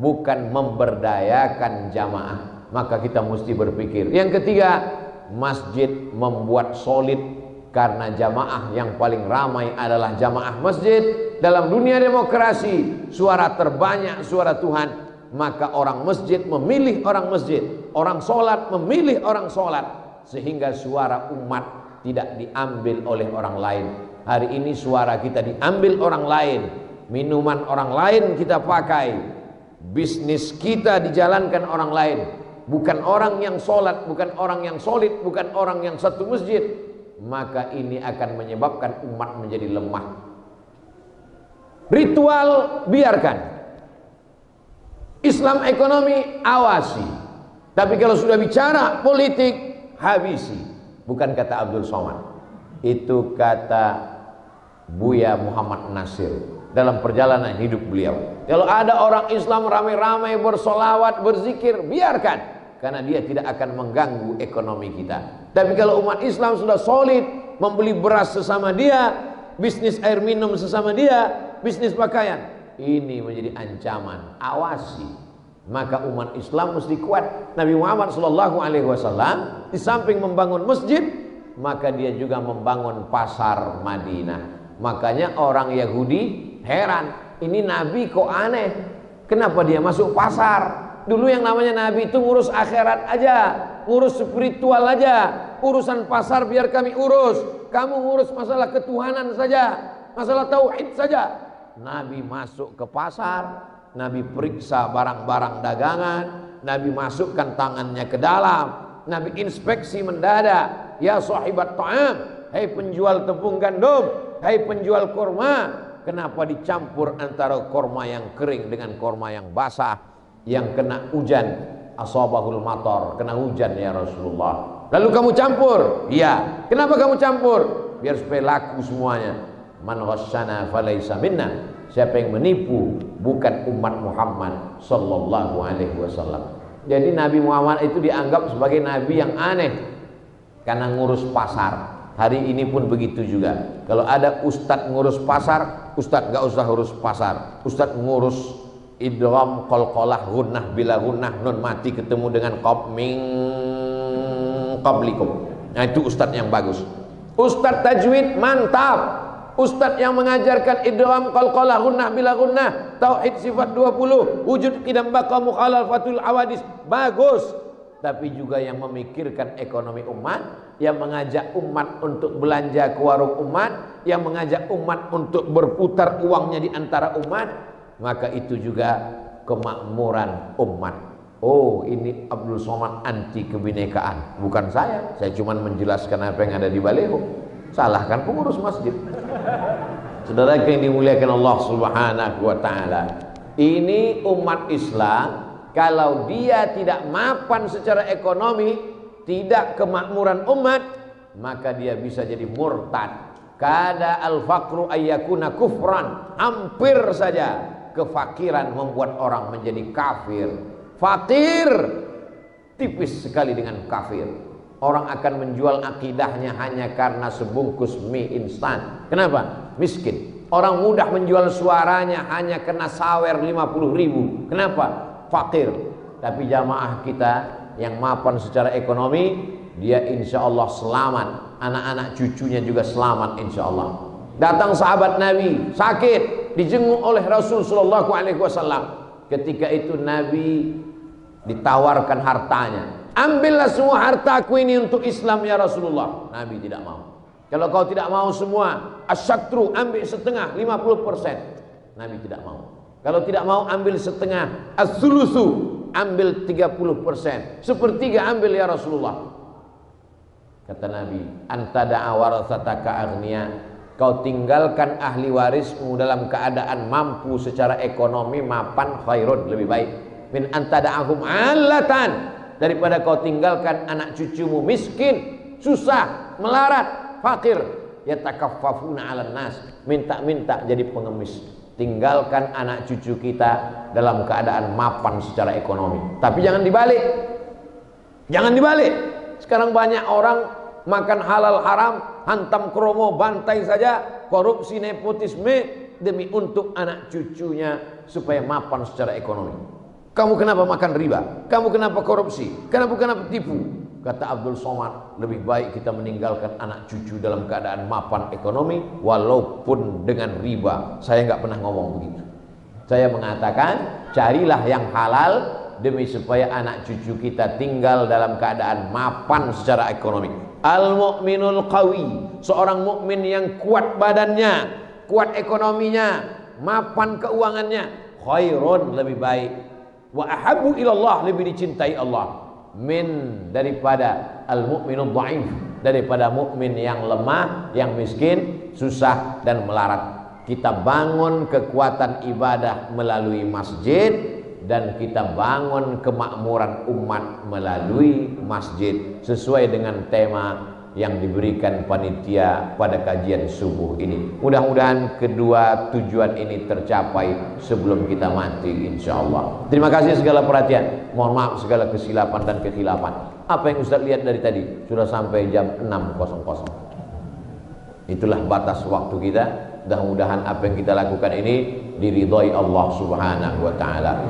bukan memberdayakan jamaah. Maka kita mesti berpikir. Yang ketiga, masjid membuat solid, karena jamaah yang paling ramai adalah jamaah masjid. Dalam dunia demokrasi, suara terbanyak suara Tuhan, maka orang masjid memilih orang masjid, orang sholat memilih orang sholat, sehingga suara umat tidak diambil oleh orang lain. Hari ini suara kita diambil orang lain, minuman orang lain kita pakai, bisnis kita dijalankan orang lain. Bukan orang yang sholat, bukan orang yang solid, bukan orang yang satu masjid. maka ini akan menyebabkan umat menjadi lemah. Ritual biarkan, Islam ekonomi awasi, tapi kalau sudah bicara politik habisi. Bukan kata Abdul Somad, itu kata Buya Muhammad Nasir dalam perjalanan hidup beliau. Kalau ada orang Islam ramai-ramai bersolawat, berzikir, biarkan, karena dia tidak akan mengganggu ekonomi kita. Tapi kalau umat Islam sudah solid, membeli beras sesama dia, bisnis air minum sesama dia, bisnis pakaian, ini menjadi ancaman. Awasi. Maka umat Islam mesti kuat. Nabi Muhammad SAW di samping membangun masjid, maka dia juga membangun pasar Madinah. Makanya orang Yahudi heran, ini Nabi kok aneh, kenapa dia masuk pasar? Dulu yang namanya Nabi itu ngurus akhirat aja, ngurus spiritual aja. Urusan pasar biar kami urus, kamu ngurus masalah ketuhanan saja, masalah tauhid saja. Nabi masuk ke pasar, Nabi periksa barang-barang dagangan, Nabi masukkan tangannya ke dalam, Nabi inspeksi mendadak. Ya sahibat ta'am, hai penjual tepung gandum, hai penjual kurma, kenapa dicampur antara kurma yang kering dengan kurma yang basah, yang kena hujan? Asabahul matar, kena hujan ya Rasulullah. Lalu kamu campur? Iya. Kenapa kamu campur? Biar supaya laku semuanya. Man ghasyana falaysa minna. Siapa yang menipu bukan umat Muhammad sallallahu alaihi wasallam. Jadi Nabi Muhammad itu dianggap sebagai nabi yang aneh karena ngurus pasar. Hari ini pun begitu juga. Kalau ada ustadz ngurus pasar, ustadz gak usah ngurus pasar. Ustadz ngurus idgham qalqalah gunnah bila gunnah nun mati ketemu dengan qab min qablikum. Nah itu ustadz yang bagus. Ustadz tajwid mantap. Ustadz yang mengajarkan idgham qalqalah gunnah bila gunnah, tauhid sifat 20, wujud qidam baqa mukhalafatul awadis, bagus. Tapi juga yang memikirkan ekonomi umat, yang mengajak umat untuk belanja ke warung umat, yang mengajak umat untuk berputar uangnya di antara umat, maka itu juga kemakmuran umat. Oh, ini Abdul Somad anti kebinekaan. Bukan saya cuma menjelaskan apa yang ada di baliho. Salahkan pengurus masjid. Saudara yang dimuliakan Allah Subhanahu wa taala, ini umat Islam kalau dia tidak mapan secara ekonomi, tidak kemakmuran umat, maka dia bisa jadi murtad. Kada al-faqru ayyakuna kufran. Hampir saja kefakiran membuat orang menjadi kafir. Fakir tipis sekali dengan kafir. Orang akan menjual akidahnya hanya karena sebungkus mie instan. Kenapa? Miskin. Orang mudah menjual suaranya hanya karena sawer 50.000. Kenapa? Fakir. Tapi jamaah kita yang mapan secara ekonomi, dia insya Allah selamat. Anak-anak cucunya juga selamat insya Allah. Datang sahabat Nabi sakit, dijenguk oleh Rasul Sallallahu Alaihi Wasallam. Ketika itu Nabi ditawarkan hartanya. Ambillah semua hartaku ini untuk Islam ya Rasulullah. Nabi tidak mau. Kalau kau tidak mau semua, asyatru, ambil setengah, 50%. Nabi tidak mau. Kalau tidak mau ambil setengah, as-sulusu, ambil 30%. Sepertiga ambil ya Rasulullah. Kata Nabi, anta da'a warasataka aghniya. Kau tinggalkan ahli warismu dalam keadaan mampu secara ekonomi, mapan, khairun, lebih baik. Min anta da'ahum allatan, daripada kau tinggalkan anak cucumu miskin, susah, melarat, fakir, yatakaffafuna 'alan nas, minta-minta jadi pengemis. Tinggalkan anak cucu kita dalam keadaan mapan secara ekonomi. Tapi jangan dibalik. Jangan dibalik. Sekarang banyak orang makan halal haram, hantam kromo, bantai saja, korupsi, nepotisme demi untuk anak cucunya supaya mapan secara ekonomi. Kamu kenapa makan riba? Kamu kenapa korupsi? Kenapa tipu? Kata Abdul Somad, lebih baik kita meninggalkan anak cucu dalam keadaan mapan ekonomi walaupun dengan riba. Saya nggak pernah ngomong begitu. Saya mengatakan carilah yang halal demi supaya anak cucu kita tinggal dalam keadaan mapan secara ekonomi. Al-mu'minul qawi, seorang mukmin yang kuat badannya, kuat ekonominya, mapan keuangannya, khairun, lebih baik, wa ahabbu ilallah, lebih dicintai Allah, min, daripada al-mu'minul dhaif, daripada mukmin yang lemah, yang miskin, susah dan melarat. Kita bangun kekuatan ibadah melalui masjid, dan kita bangun kemakmuran umat melalui masjid sesuai dengan tema yang diberikan panitia pada kajian subuh ini. Mudah-mudahan kedua tujuan ini tercapai sebelum kita mati insyaallah. Terima kasih segala perhatian. Mohon maaf segala kesilapan dan kekhilafan. Apa yang Ustaz lihat dari tadi sudah sampai jam 6.00. Itulah batas waktu kita. Mudah-mudahan apa yang kita lakukan ini diridhai Allah Subhanahu wa taala.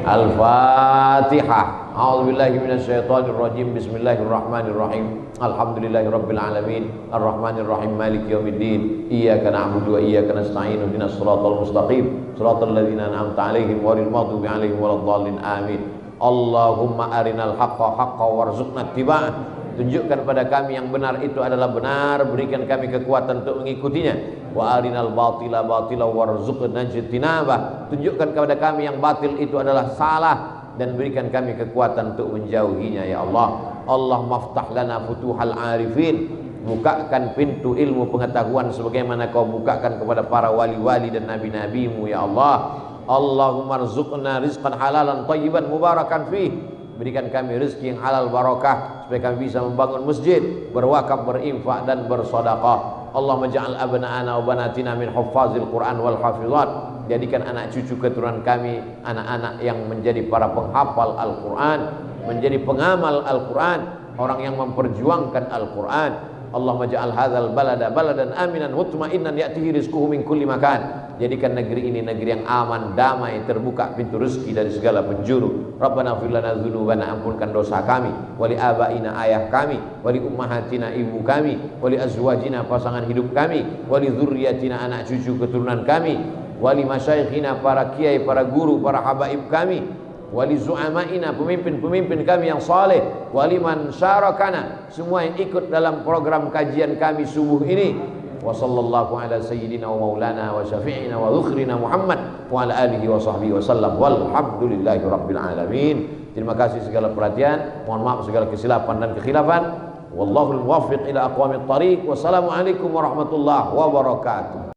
Al-Fatihah. A'udzubillahi minasyaitonirrajim. Bismillahirrahmanirrahim. Alhamdulillahirabbil alamin. Arrahmanirrahim. Maliki yaumiddin. Iyyaka na'budu wa iyyaka nasta'in. Ihdinas shiratal mustaqim. Shiratal ladzina an'amta 'alaihim ghairil maghdubi 'alaihim waladdallin. Amin. Allahumma arinal haqqa haqqan warzuqna ittiba'ah. Tunjukkan pada kami yang benar itu adalah benar, berikan kami kekuatan untuk mengikutinya. Wa arinal batila batila warzuqna ijtinabah. Tunjukkan kepada kami yang batil itu adalah salah dan berikan kami kekuatan untuk menjauhinya ya Allah. Allahumma aftah lana futuhal arifin. Bukakan pintu ilmu pengetahuan sebagaimana kau bukakan kepada para wali-wali dan nabi-nabimu ya Allah. Allahumma rzuqna rizqan halalan thayyiban mubarakan fih. Berikan kami rezeki yang halal barakah supaya kami bisa membangun masjid, berwakaf, berinfak dan bersedekah. Allahumma ja'al abna'ana wa banatina min huffazil Quran wal hafizat. Jadikan anak cucu keturunan kami anak-anak yang menjadi para penghafal Al-Quran, menjadi pengamal Al-Quran, orang yang memperjuangkan Al-Quran. Allahumma ja'al hadzal balada baladan aminan mutma'innan ya'tihi rizquhu min kulli makan. Jadikan negeri ini negeri yang aman, damai, terbuka pintu rezeki dari segala penjuru. Rabbana ighfir lana dzunubana, ampunkan dosa kami, wali abaina, ayah kami, wali ummahatina, ibu kami, wali azwajina, pasangan hidup kami, wali dzurriyyatina, anak cucu keturunan kami, wali masyayikhina, para kiai, para guru, para habaib kami, wali zu'amaina, pemimpin-pemimpin kami yang saleh, wali man syarakana, semua yang ikut dalam program kajian kami subuh ini. Wa sallallahu ala sayyidina wa maulana wa syafi'ina wa dzukhrina Muhammad wa ala alihi wa sahbihi wasallam walhamdulillahi rabbil alamin. Terima kasih segala perhatian, mohon maaf segala kesilapan dan kekhilafan. Wallahul muwaffiq ila aqwamit thariq. Wassalamualaikum warahmatullahi wabarakatuh.